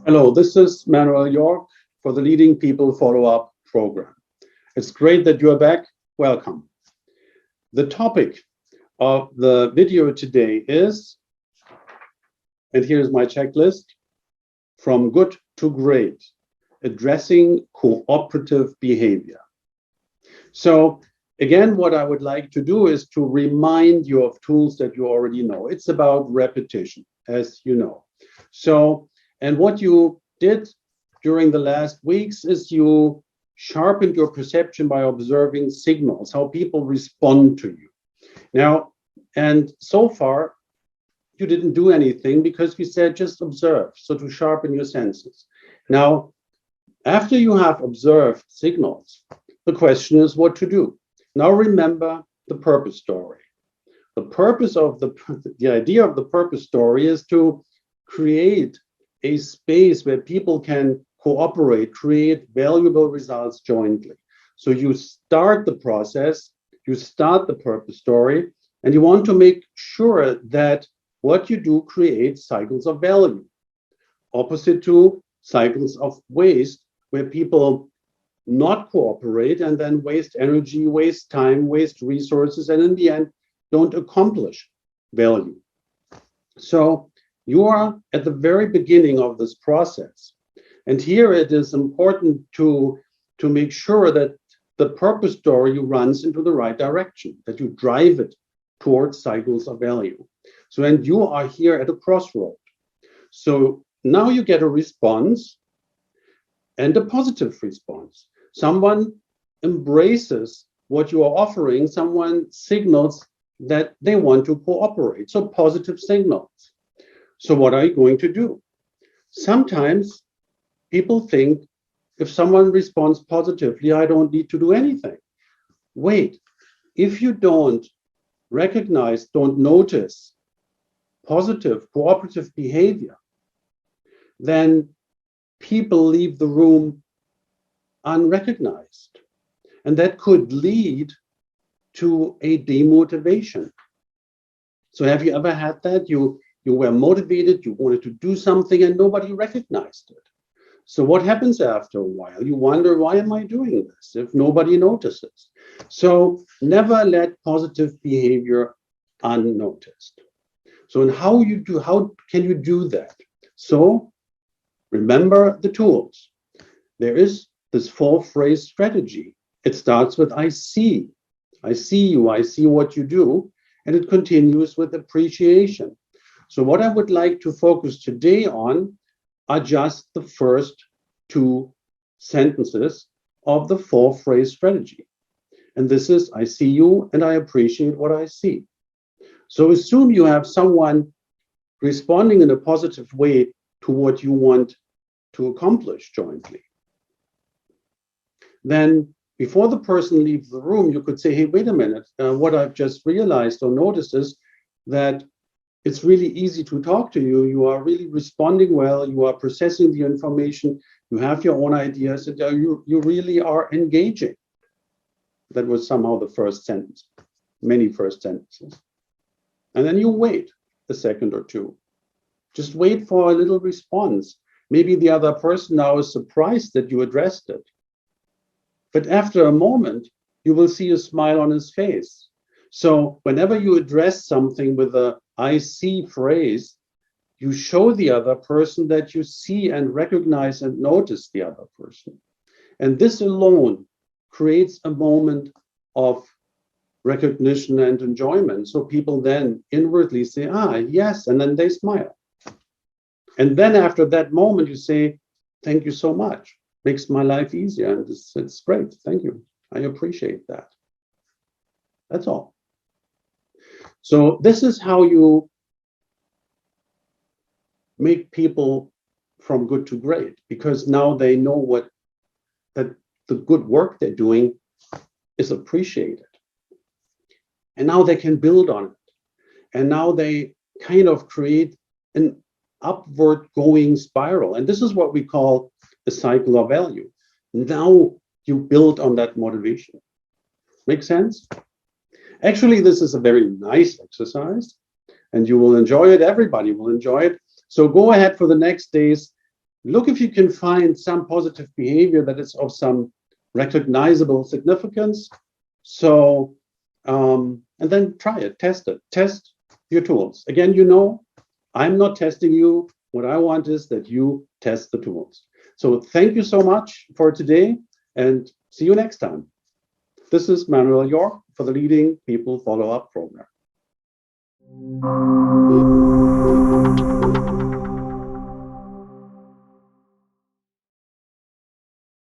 Hello, this is Manuel York for the Leading People Follow-Up program. It's great that you are back. Welcome. The topic of the video today is, and here's my checklist, from good to great, addressing cooperative behavior. So again, what I would like to do is to remind you of tools that you already know. It's about repetition, as you know. So, and what you did during the last weeks is you sharpened your perception by observing signals, how people respond to you. Now, and so far, you didn't do anything because we said just observe, so to sharpen your senses. Now, after you have observed signals, the question is what to do. Now remember the purpose story. The purpose of the idea of the purpose story is to create a space where people can cooperate, create valuable results jointly. So you start the process, you start the purpose story, and you want to make sure that what you do creates cycles of value, opposite to cycles of waste, where people not cooperate and then waste energy, waste time, waste resources, and in the end, don't accomplish value. So you are at the very beginning of this process. And here it is important to make sure that the purpose story runs into the right direction, that you drive it towards cycles of value. So, and you are here at a crossroad. So now you get a response and a positive response. Someone embraces what you are offering, someone signals that they want to cooperate. So positive signals. So what are you going to do? Sometimes people think if someone responds positively, I don't need to do anything. Wait, if you don't recognize, don't notice positive cooperative behavior, then people leave the room unrecognized. And that could lead to a demotivation. So have you ever had that? You were motivated, you wanted to do something and nobody recognized it. So what happens after a while? You wonder, why am I doing this if nobody notices? So never let positive behavior unnoticed. So and how can you do that? So remember the tools. There is this 4-phrase strategy. It starts with I see. I see you, I see what you do, and it continues with appreciation. So what I would like to focus today on are just the first 2 sentences of the 4-phrase strategy. And this is I see you and I appreciate what I see. So assume you have someone responding in a positive way to what you want to accomplish jointly. Then before the person leaves the room, you could say, hey, wait a minute, what I've just realized or noticed is that it's really easy to talk to you. You are really responding well. You are processing the information. You have your own ideas. And you really are engaging. That was somehow the first sentence, many first sentences. And then you wait a second or 2. Just wait for a little response. Maybe the other person now is surprised that you addressed it. But after a moment, you will see a smile on his face. So whenever you address something with a I see phrase, you show the other person that you see and recognize and notice the other person. And this alone creates a moment of recognition and enjoyment. So people then inwardly say, yes, and then they smile. And then after that moment, you say, thank you so much. Makes my life easier. And it's great. Thank you. I appreciate that. That's all. So this is how you make people from good to great, because now they know that the good work they're doing is appreciated. And now they can build on it. And now they kind of create an upward going spiral. And this is what we call a cycle of value. Now you build on that motivation. Make sense? Actually, this is a very nice exercise. and you will enjoy it. Everybody will enjoy it. So go ahead for the next days. Look if you can find some positive behavior that is of some recognizable significance. So, and then try it, test it, test your tools. Again, you know, I'm not testing you. What I want is that you test the tools. So thank you so much for today, and see you next time. This is Manuel York for the Leading People Follow-Up Program.